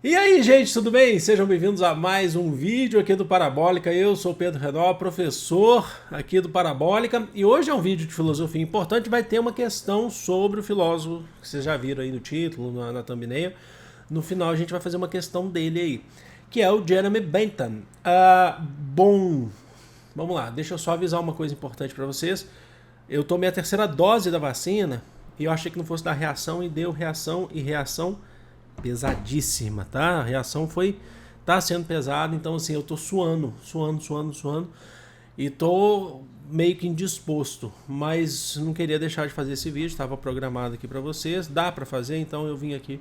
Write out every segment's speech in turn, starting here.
E aí, gente, tudo bem? Sejam bem-vindos a mais um vídeo aqui do Parabólica. Eu sou o Pedro Renó, professor aqui do Parabólica, e hoje é um vídeo de filosofia importante. Vai ter uma questão sobre o filósofo, que vocês já viram aí no título, na thumbnail. No final a gente vai fazer uma questão dele aí, que é o Jeremy Bentham. Bom, vamos lá, deixa eu só avisar uma coisa importante para vocês. Eu tomei a terceira dose da vacina e eu achei que não fosse dar reação, e deu reação, e reação pesadíssima, tá? A reação tá sendo pesada, então assim, eu tô suando e tô meio que indisposto, mas não queria deixar de fazer esse vídeo, estava programado aqui para vocês, dá para fazer, então eu vim aqui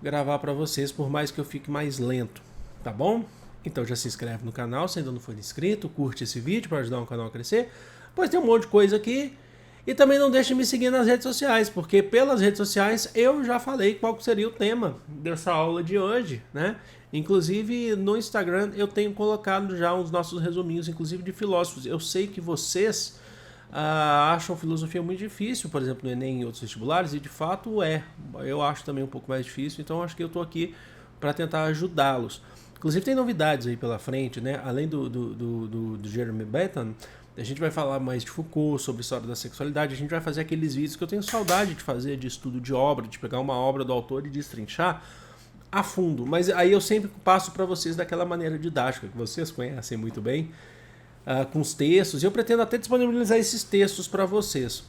gravar para vocês, por mais que eu fique mais lento, tá bom? Então já se inscreve no canal se ainda não for inscrito, curte esse vídeo para ajudar o canal a crescer, pois tem um monte de coisa aqui. E também não deixe de me seguir nas redes sociais, porque pelas redes sociais eu já falei qual seria o tema dessa aula de hoje, né? Inclusive no Instagram eu tenho colocado já os nossos resuminhos, inclusive de filósofos. Eu sei que vocês acham filosofia muito difícil, por exemplo, no Enem e outros vestibulares, e de fato é. Eu acho também um pouco mais difícil, então acho que eu estou aqui para tentar ajudá-los. Inclusive tem novidades aí pela frente, né? Além do Jeremy Bentham, a gente vai falar mais de Foucault, sobre história da sexualidade. A gente vai fazer aqueles vídeos que eu tenho saudade de fazer, de estudo de obra, de pegar uma obra do autor e destrinchar a fundo. Mas aí eu sempre passo para vocês daquela maneira didática, que vocês conhecem muito bem, com os textos. E eu pretendo até disponibilizar esses textos para vocês.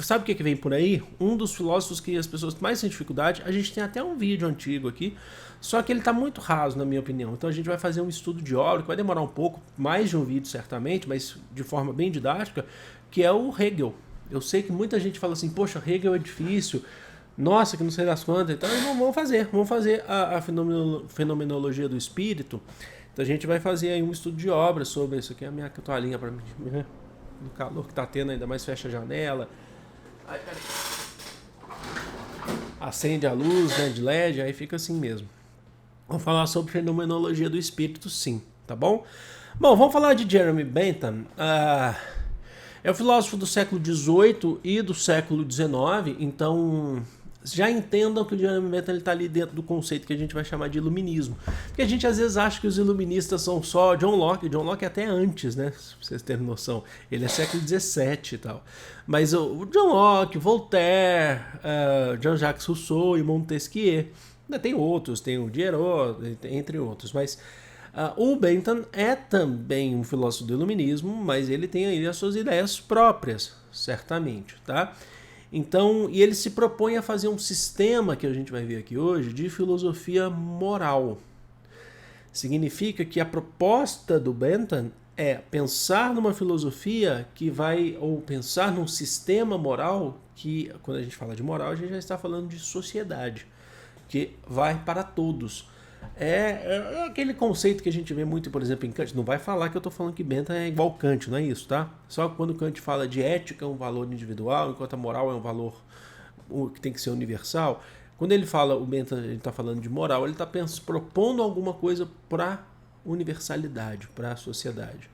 Sabe o que vem por aí? Um dos filósofos que as pessoas mais têm dificuldade, a gente tem até um vídeo antigo aqui, só que ele está muito raso, na minha opinião. Então a gente vai fazer um estudo de obra, que vai demorar um pouco, mais de um vídeo certamente, mas de forma bem didática, que é o Hegel. Eu sei que muita gente fala assim, poxa, Hegel é difícil, nossa, que não sei das quantas. Então vamos fazer a fenomenologia do espírito. Então a gente vai fazer aí um estudo de obra sobre isso aqui, é a minha toalhinha para mim, né? No calor que tá tendo, ainda mais fecha a janela. Ai, peraí. Acende a luz, né, de LED, aí fica assim mesmo. Vamos falar sobre fenomenologia do espírito, sim, tá bom? Bom, vamos falar de Jeremy Bentham. É um filósofo do século XVIII e do século XIX, então já entendam que o Jeremy Bentham está ali dentro do conceito que a gente vai chamar de iluminismo. Porque a gente às vezes acha que os iluministas são só John Locke. John Locke é até antes, né? Se vocês terem noção. Ele é século XVII e tal. Mas o John Locke, Voltaire, Jean-Jacques Rousseau e Montesquieu. Tem outros, tem o Diderot, entre outros. Mas o Bentham é também um filósofo do iluminismo, mas ele tem aí as suas ideias próprias, certamente, tá? Então, e ele se propõe a fazer um sistema, que a gente vai ver aqui hoje, de filosofia moral. Significa que a proposta do Bentham é pensar numa filosofia que vai, ou pensar num sistema moral, que quando a gente fala de moral, a gente já está falando de sociedade, que vai para todos. É aquele conceito que a gente vê muito, por exemplo, em Kant. Não vai falar que eu estou falando que Bentham é igual Kant, não é isso, tá? Só que quando Kant fala de ética é um valor individual, enquanto a moral é um valor que tem que ser universal. Quando ele fala, o Bentham, ele está falando de moral, ele está propondo alguma coisa para universalidade, para a sociedade.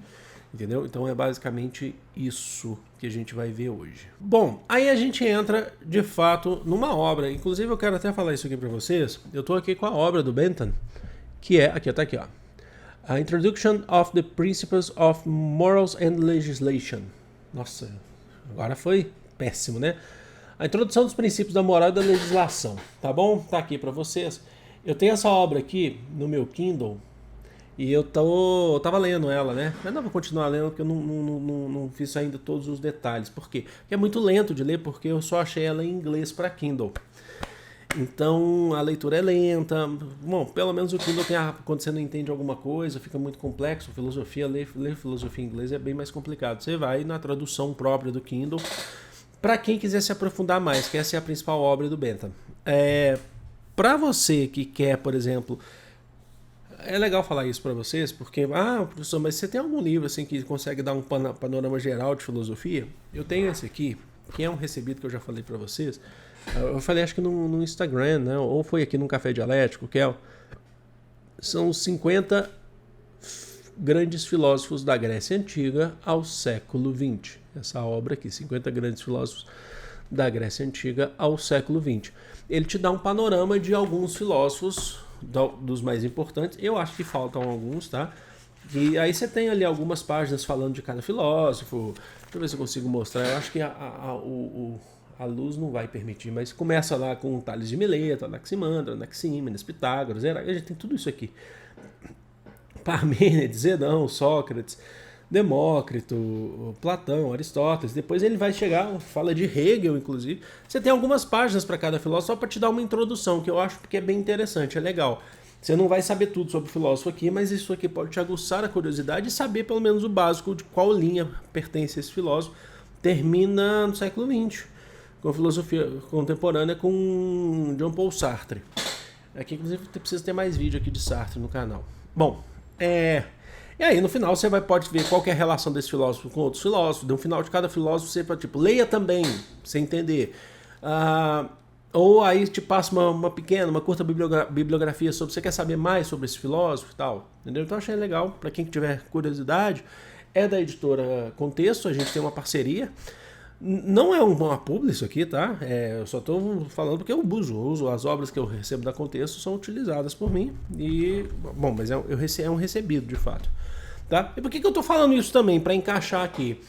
Entendeu? Então é basicamente isso que a gente vai ver hoje. Bom, aí a gente entra de fato numa obra. Inclusive eu quero até falar isso aqui para vocês. Eu estou aqui com a obra do Bentham, que é, aqui, tá aqui, ó. A Introduction of the Principles of Morals and Legislation. Nossa, agora foi péssimo, né? A introdução dos princípios da moral e da legislação, tá bom? Tá aqui para vocês. Eu tenho essa obra aqui no meu Kindle. E eu tava lendo ela, né? Mas não vou continuar lendo porque eu não fiz ainda todos os detalhes. Por quê? Porque é muito lento de ler, porque eu só achei ela em inglês para Kindle. Então a leitura é lenta. Bom, pelo menos o Kindle tem quando você não entende alguma coisa, fica muito complexo. Filosofia, ler filosofia em inglês é bem mais complicado. Você vai na tradução própria do Kindle. Para quem quiser se aprofundar mais, que essa é a principal obra do Bentham. Para você que quer, por exemplo... É legal falar isso para vocês, porque, professor, mas você tem algum livro assim que consegue dar um panorama geral de filosofia? Eu tenho esse aqui, que é um recebido que eu já falei para vocês. Eu falei, acho que no Instagram, né? Ou foi aqui no Café Dialético, que são 50 grandes filósofos da Grécia Antiga ao século XX. Essa obra aqui, 50 grandes filósofos da Grécia Antiga ao século XX. Ele te dá um panorama de alguns filósofos, dos mais importantes. Eu acho que faltam alguns, tá? E aí você tem ali algumas páginas falando de cada filósofo. Deixa eu ver se eu consigo mostrar. Eu acho que a luz não vai permitir, mas começa lá com Tales de Mileto, Anaximandro, Anaxímenes, Pitágoras, a gente tem tudo isso aqui. Parmênides, Zedão, Sócrates, Demócrito, Platão, Aristóteles. Depois ele vai chegar, fala de Hegel, inclusive. Você tem algumas páginas para cada filósofo só para te dar uma introdução, que eu acho que é bem interessante, é legal. Você não vai saber tudo sobre o filósofo aqui, mas isso aqui pode te aguçar a curiosidade e saber pelo menos o básico de qual linha pertence a esse filósofo. Termina no século XX, com a filosofia contemporânea com Jean Paul Sartre. Aqui, inclusive, precisa ter mais vídeo aqui de Sartre no canal. Bom, e aí no final você pode ver qual que é a relação desse filósofo com outros filósofos. No final de cada filósofo você pode, leia também, pra você entender. Ou aí te passa uma curta bibliografia sobre, você quer saber mais sobre esse filósofo e tal, entendeu? Então achei legal, para quem tiver curiosidade. É da editora Contexto, a gente tem uma parceria. Não é uma publi isso aqui, tá? Eu só estou falando porque eu uso. As obras que eu recebo da Contexto são utilizadas por mim. Bom, mas é um recebido, de fato. Tá? E por que eu estou falando isso também? Para encaixar aqui.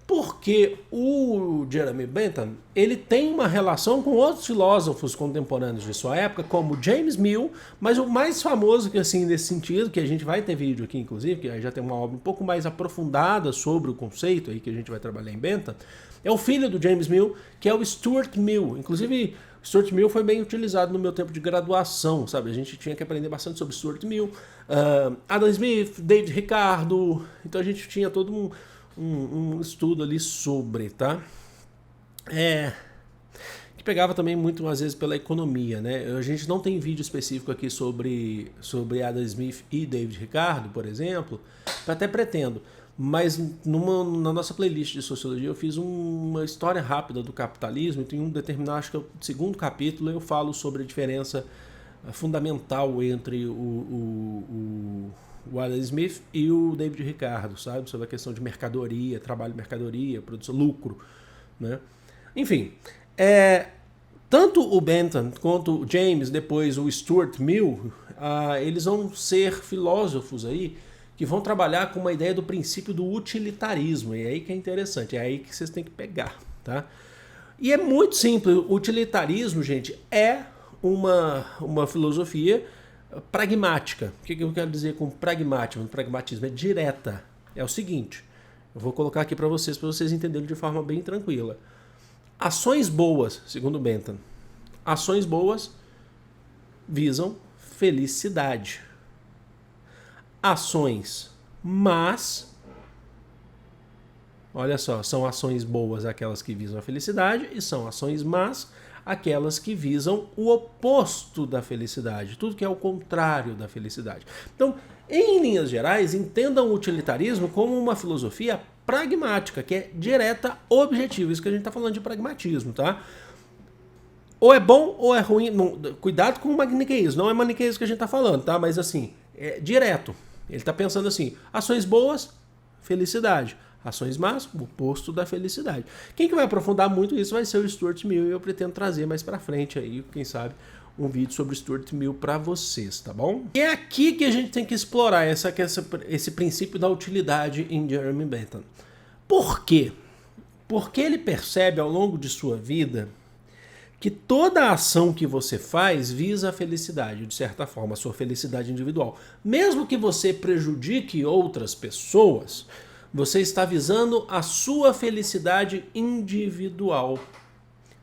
Porque o Jeremy Bentham, ele tem uma relação com outros filósofos contemporâneos de sua época, como James Mill, mas o mais famoso que assim nesse sentido, que a gente vai ter vídeo aqui inclusive, que já tem uma obra um pouco mais aprofundada sobre o conceito aí que a gente vai trabalhar em Bentham, é o filho do James Mill, que é o Stuart Mill. Inclusive, Stuart Mill foi bem utilizado no meu tempo de graduação, sabe? A gente tinha que aprender bastante sobre Stuart Mill, Adam Smith, David Ricardo, então a gente tinha todo um estudo ali sobre, tá? Que pegava também muito, às vezes, pela economia, né? A gente não tem vídeo específico aqui sobre Adam Smith e David Ricardo, por exemplo, até pretendo, mas na nossa playlist de sociologia eu fiz uma história rápida do capitalismo, e tem um determinado, acho que é o segundo capítulo, eu falo sobre a diferença fundamental entre o Adam Smith e o David Ricardo, sabe? Sobre a questão de mercadoria, trabalho, mercadoria, produção, lucro, né? Enfim, tanto o Bentham quanto o James, depois o Stuart Mill, eles vão ser filósofos aí que vão trabalhar com uma ideia do princípio do utilitarismo, e é aí que é interessante, é aí que vocês têm que pegar, tá? E é muito simples, o utilitarismo, gente, é uma filosofia pragmática. O que eu quero dizer com pragmático? Pragmatismo é direta. É o seguinte, eu vou colocar aqui para vocês entenderem de forma bem tranquila. Ações boas, segundo Bentham, ações boas visam felicidade. Ações más, olha só, são ações boas aquelas que visam a felicidade e são ações más aquelas que visam o oposto da felicidade, tudo que é o contrário da felicidade. Então, em linhas gerais, entendam o utilitarismo como uma filosofia pragmática, que é direta, objetiva. Isso que a gente está falando de pragmatismo, tá? Ou é bom ou é ruim. Não, cuidado com o maniqueísmo, não é maniqueísmo que a gente está falando, tá? Mas assim, é direto. Ele está pensando assim, ações boas, felicidade. Ações más, o oposto da felicidade. Quem que vai aprofundar muito isso vai ser o Stuart Mill, e eu pretendo trazer mais pra frente aí, quem sabe, um vídeo sobre Stuart Mill pra vocês, tá bom? E é aqui que a gente tem que explorar esse princípio da utilidade em Jeremy Bentham. Por quê? Porque ele percebe ao longo de sua vida que toda ação que você faz visa a felicidade, de certa forma, a sua felicidade individual. Mesmo que você prejudique outras pessoas, você está visando a sua felicidade individual,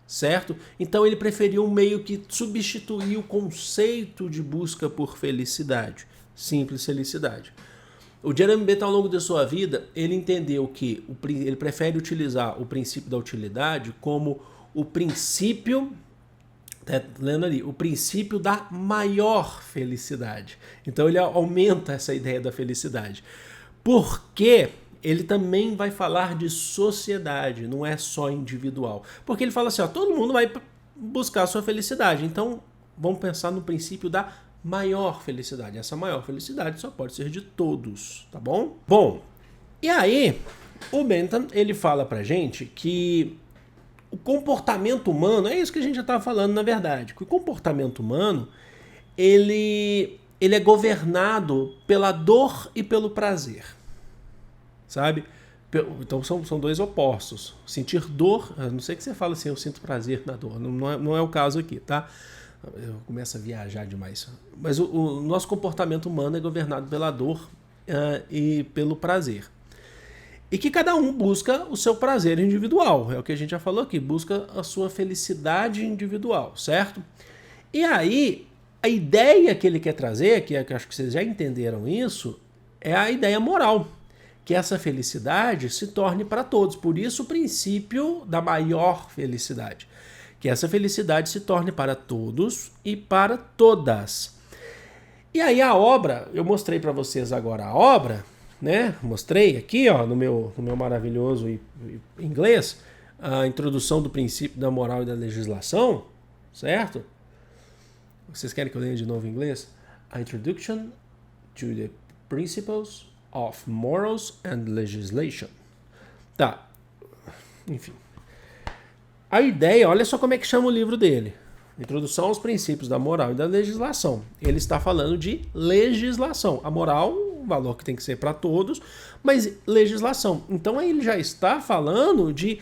certo? Então ele preferiu meio que substituir o conceito de busca por felicidade, simples felicidade. O Jeremy Bentham, ao longo de sua vida, ele entendeu que ele prefere utilizar o princípio da utilidade como o princípio, lendo ali, o princípio da maior felicidade. Então ele aumenta essa ideia da felicidade. Porque ele também vai falar de sociedade, não é só individual. Porque ele fala assim, ó, todo mundo vai buscar a sua felicidade. Então, vamos pensar no princípio da maior felicidade. Essa maior felicidade só pode ser de todos, tá bom? Bom, e aí, o Bentham, ele fala pra gente que o comportamento humano, é isso que a gente já estava falando na verdade, que o comportamento humano, ele é governado pela dor e pelo prazer, sabe? Então são dois opostos. Sentir dor, a não sei que você fala assim, eu sinto prazer na dor, não é o caso aqui, tá? Eu começo a viajar demais. Mas o nosso comportamento humano é governado pela dor e pelo prazer. E que cada um busca o seu prazer individual. É o que a gente já falou aqui. Busca a sua felicidade individual, certo? E aí, a ideia que ele quer trazer, que acho que vocês já entenderam isso, é a ideia moral. Que essa felicidade se torne para todos. Por isso o princípio da maior felicidade. Que essa felicidade se torne para todos e para todas. E aí a obra, eu mostrei para vocês agora a obra, né? Mostrei aqui, ó, no meu maravilhoso inglês, a introdução do princípio da moral e da legislação, certo? Vocês querem que eu leia de novo em inglês? A Introduction to the Principles of Morals and Legislation. Tá. Enfim. A ideia, olha só como é que chama o livro dele. Introdução aos princípios da moral e da legislação. Ele está falando de legislação. A moral, um valor que tem que ser para todos, mas legislação. Então aí ele já está falando de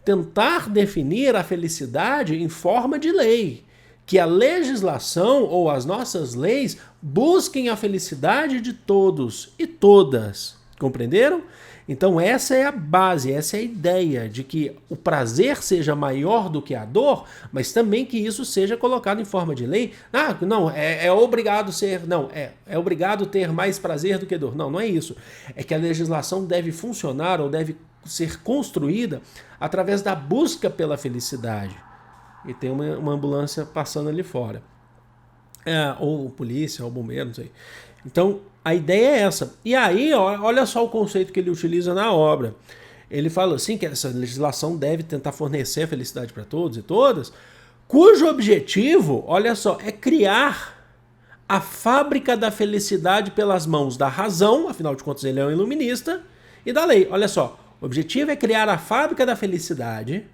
tentar definir a felicidade em forma de lei. Que a legislação ou as nossas leis busquem a felicidade de todos e todas. Compreenderam? Então essa é a base, essa é a ideia de que o prazer seja maior do que a dor, mas também que isso seja colocado em forma de lei. Ah, não, é obrigado ser, não, é obrigado ter mais prazer do que dor. Não, não é isso. É que a legislação deve funcionar ou deve ser construída através da busca pela felicidade. E tem uma ambulância passando ali fora. Ou polícia, ou bombeiro, não sei. Então, a ideia é essa. E aí, olha só o conceito que ele utiliza na obra. Ele fala assim que essa legislação deve tentar fornecer a felicidade para todos e todas, cujo objetivo, olha só, é criar a fábrica da felicidade pelas mãos da razão, afinal de contas ele é um iluminista, e da lei. Olha só, o objetivo é criar a fábrica da felicidade,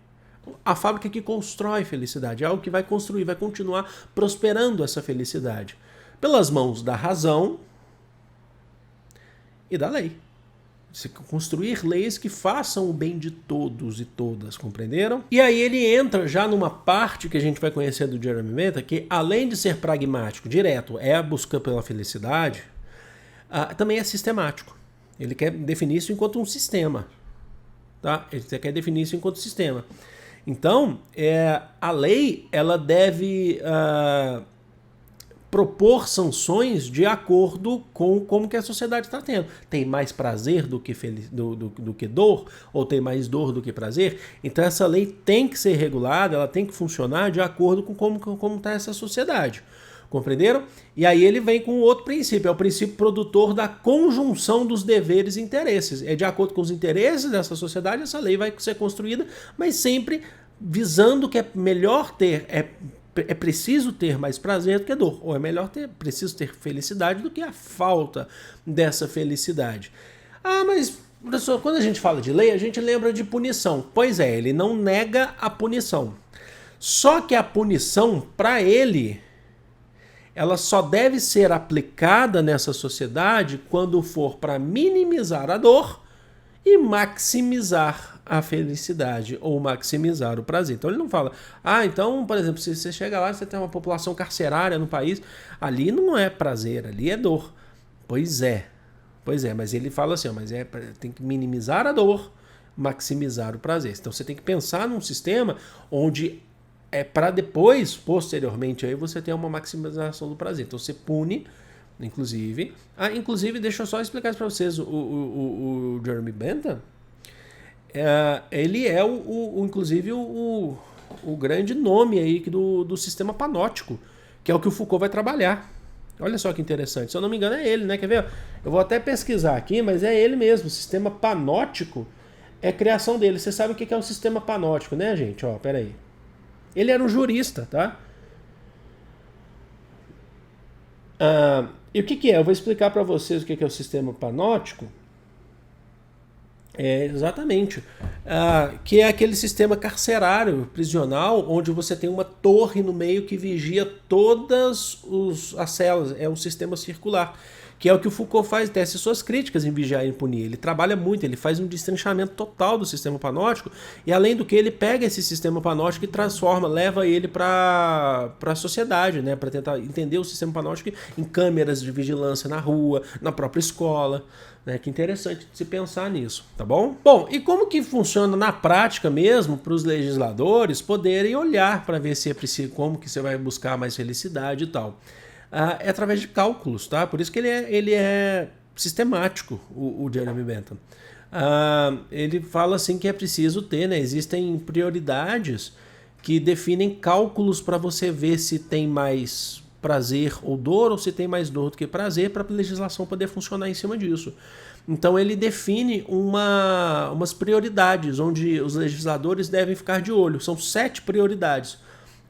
a fábrica que constrói felicidade, é algo que vai construir, vai continuar prosperando essa felicidade, pelas mãos da razão e da lei. Se construir leis que façam o bem de todos e todas, compreenderam? E aí ele entra já numa parte que a gente vai conhecer do Jeremy Bentham, que além de ser pragmático, direto, é a busca pela felicidade, também é sistemático. Ele quer definir isso enquanto um sistema. Tá? Ele quer definir isso enquanto sistema. Então, a lei ela deve propor sanções de acordo com como que a sociedade está tendo. Tem mais prazer do que dor? Ou tem mais dor do que prazer? Então essa lei tem que ser regulada, ela tem que funcionar de acordo com como está essa sociedade. Compreenderam? E aí ele vem com outro princípio, é o princípio produtor da conjunção dos deveres e interesses. É de acordo com os interesses dessa sociedade, essa lei vai ser construída, mas sempre visando que é melhor ter, é preciso ter mais prazer do que dor, ou é melhor preciso ter felicidade do que a falta dessa felicidade. Mas, professor, quando a gente fala de lei, a gente lembra de punição. Pois é, ele não nega a punição. Só que a punição, para ele, ela só deve ser aplicada nessa sociedade quando for para minimizar a dor e maximizar a felicidade ou maximizar o prazer. Então ele não fala, então, por exemplo, se você chega lá e você tem uma população carcerária no país, ali não é prazer, ali é dor. Pois é, mas ele fala assim, mas tem que minimizar a dor, maximizar o prazer. Então você tem que pensar num sistema onde para depois, posteriormente, aí você tem uma maximização do prazer. Então você pune, inclusive. Inclusive, deixa eu só explicar isso para vocês. O Jeremy Bentham, ele é inclusive o grande nome aí do sistema panóptico, que é o que o Foucault vai trabalhar. Olha só que interessante. Se eu não me engano, é ele, né? Quer ver? Eu vou até pesquisar aqui, mas é ele mesmo. O sistema panóptico é a criação dele. Você sabe o que é o sistema panóptico, né, gente? Pera aí. Ele era um jurista, tá? E o que é? Eu vou explicar para vocês o que é o sistema panóptico. Exatamente. que é aquele sistema carcerário, prisional, onde você tem uma torre no meio que vigia todas as celas. É um sistema circular, que é o que o Foucault faz, tece suas críticas em Vigiar e Punir. Ele trabalha muito, ele faz um destrinchamento total do sistema panóptico, e além do que ele pega esse sistema panóptico e transforma, leva ele para a sociedade, né, para tentar entender o sistema panóptico em câmeras de vigilância na rua, na própria escola. Que interessante se pensar nisso, tá bom? Bom, e como que funciona na prática mesmo para os legisladores poderem olhar para ver se é preciso, como que você vai buscar mais felicidade e tal? É através de cálculos, tá? Por isso que ele é sistemático, o Jeremy Bentham. Ele fala assim que é preciso ter, né? Existem prioridades que definem cálculos para você ver se tem mais prazer ou dor, ou se tem mais dor do que prazer, para a legislação poder funcionar em cima disso. Então ele define umas prioridades, onde os legisladores devem ficar de olho. São 7 prioridades.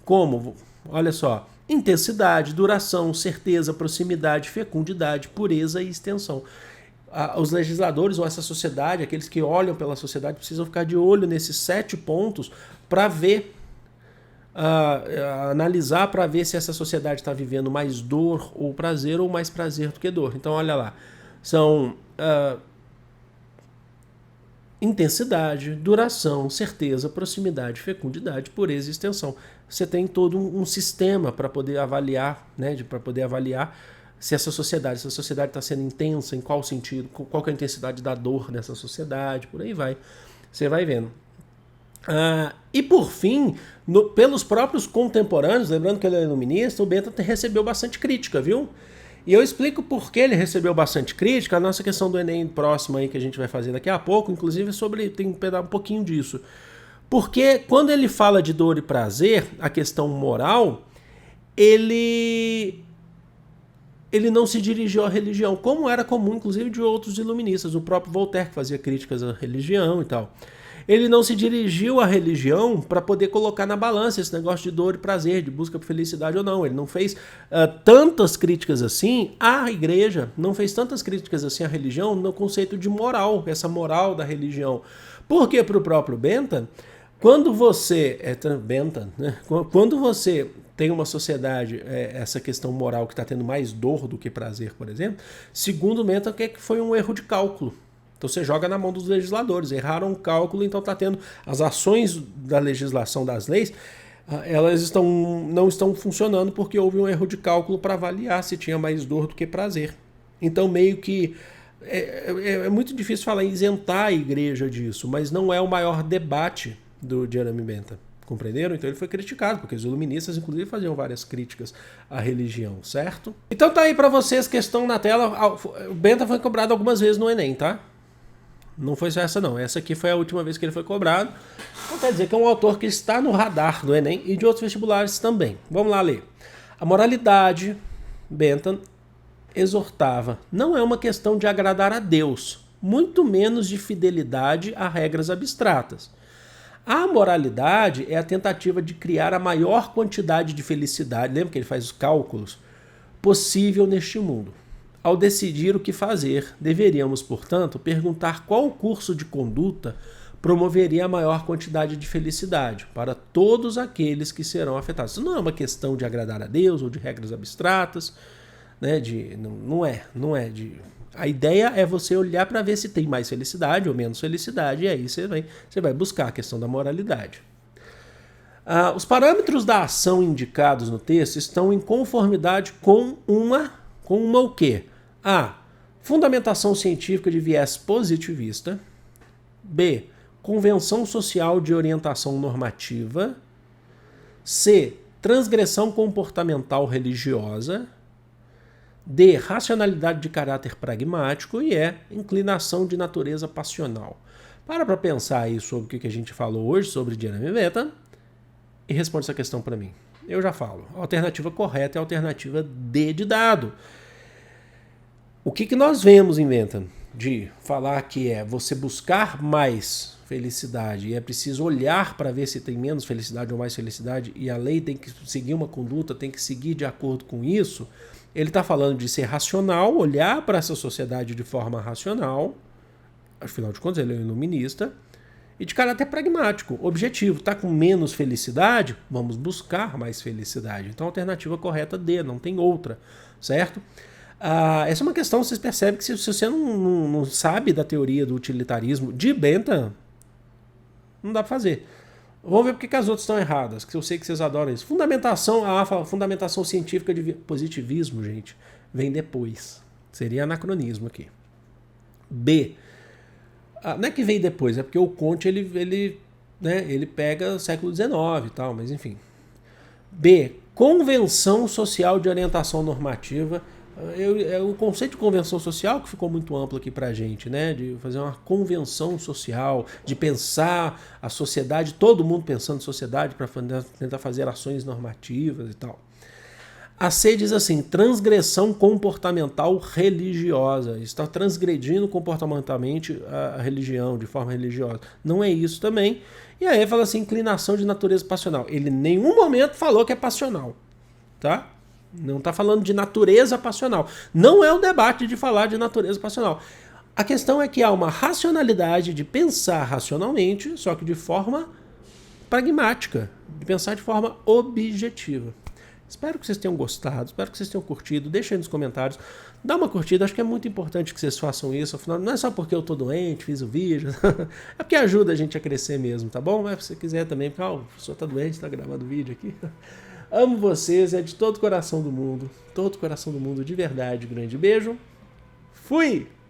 Como? Olha só. Intensidade, duração, certeza, proximidade, fecundidade, pureza e extensão. Os legisladores ou essa sociedade, aqueles que olham pela sociedade, precisam ficar de olho nesses 7 pontos para ver, analisar para ver se essa sociedade está vivendo mais dor ou mais prazer do que dor. Então, olha lá, são intensidade, duração, certeza, proximidade, fecundidade, pureza e extensão. Você tem todo um sistema para poder avaliar, né, para poder avaliar se essa sociedade está sendo intensa, em qual sentido, qual que é a intensidade da dor nessa sociedade, por aí vai. Você vai vendo. E por fim, pelos próprios contemporâneos, lembrando que ele é iluminista, o Bentham recebeu bastante crítica, viu? E eu explico por que ele recebeu bastante crítica. A nossa questão do Enem próxima aí que a gente vai fazer daqui a pouco, inclusive tem que pegar um pouquinho disso. Porque quando ele fala de dor e prazer, a questão moral, ele não se dirigiu à religião, como era comum, inclusive, de outros iluministas, o próprio Voltaire, que fazia críticas à religião e tal. Ele não se dirigiu à religião para poder colocar na balança esse negócio de dor e prazer, de busca por felicidade ou não. Ele não fez tantas críticas assim à igreja, não fez tantas críticas assim à religião no conceito de moral, essa moral da religião. Porque para o próprio Bentham, quando você quando você tem uma sociedade, essa questão moral que está tendo mais dor do que prazer, por exemplo, segundo Bentham, que foi um erro de cálculo. Então você joga na mão dos legisladores, erraram o cálculo, então está tendo as ações da legislação das leis, elas não estão funcionando porque houve um erro de cálculo para avaliar se tinha mais dor do que prazer. Então meio que é muito difícil falar em isentar a igreja disso, mas não é o maior debate do Jeremy Bentham. Compreenderam? Então ele foi criticado, porque os iluministas, inclusive, faziam várias críticas à religião, certo? Então tá aí para vocês, questão na tela. O Bentham foi cobrado algumas vezes no Enem, tá? Não foi só essa não, essa aqui foi a última vez que ele foi cobrado. Então quer dizer que é um autor que está no radar do Enem e de outros vestibulares também. Vamos lá ler. A moralidade, Bentham exortava, não é uma questão de agradar a Deus, muito menos de fidelidade a regras abstratas. A moralidade é a tentativa de criar a maior quantidade de felicidade, lembra que ele faz os cálculos, possível neste mundo. Ao decidir o que fazer, deveríamos, portanto, perguntar qual curso de conduta promoveria a maior quantidade de felicidade para todos aqueles que serão afetados. Isso não é uma questão de agradar a Deus ou de regras abstratas, né? A ideia é você olhar para ver se tem mais felicidade ou menos felicidade, e aí você vai buscar a questão da moralidade. Os parâmetros da ação indicados no texto estão em conformidade com uma o quê? A. Fundamentação científica de viés positivista. B. Convenção social de orientação normativa. C. Transgressão comportamental religiosa. D. Racionalidade de caráter pragmático. E E. Inclinação de natureza passional. Para pensar aí sobre o que a gente falou hoje, sobre Jeremy Bentham, e responde essa questão para mim. Eu já falo. A alternativa correta é a alternativa D de dado. O que nós vemos em Bentham? De falar que é você buscar mais felicidade e é preciso olhar para ver se tem menos felicidade ou mais felicidade e a lei tem que seguir uma conduta, tem que seguir de acordo com isso. Ele está falando de ser racional, olhar para essa sociedade de forma racional, afinal de contas ele é um iluminista, e de caráter pragmático, objetivo. Está com menos felicidade? Vamos buscar mais felicidade. Então a alternativa correta D, não tem outra, certo? Essa é uma questão, vocês percebem que se você não sabe da teoria do utilitarismo de Bentham, não dá para fazer. Vamos ver porque que as outras estão erradas, que eu sei que vocês adoram isso. Fundamentação científica de positivismo, gente, vem depois. Seria anacronismo aqui. B. Não é que vem depois, é porque o Comte ele pega século XIX e tal, mas enfim. B. Convenção social de orientação normativa. O conceito de convenção social que ficou muito amplo aqui pra gente, né? De fazer uma convenção social, de pensar a sociedade, todo mundo pensando em sociedade para tentar fazer ações normativas e tal. A C diz assim, transgressão comportamental religiosa. Está transgredindo comportamentalmente a religião, de forma religiosa. Não é isso também. E aí fala assim, inclinação de natureza passional. Ele em nenhum momento falou que é passional, tá? Não está falando de natureza passional. Não é o debate de falar de natureza passional. A questão é que há uma racionalidade de pensar racionalmente, só que de forma pragmática, de pensar de forma objetiva. Espero que vocês tenham gostado, espero que vocês tenham curtido. Deixa aí nos comentários. Dá uma curtida, acho que é muito importante que vocês façam isso. Afinal, não é só porque eu tô doente, fiz o vídeo. É porque ajuda a gente a crescer mesmo, tá bom? Mas se você quiser também, porque o professor tá doente, tá gravando vídeo aqui. Amo vocês, é de todo o coração do mundo, de verdade. Grande beijo. Fui!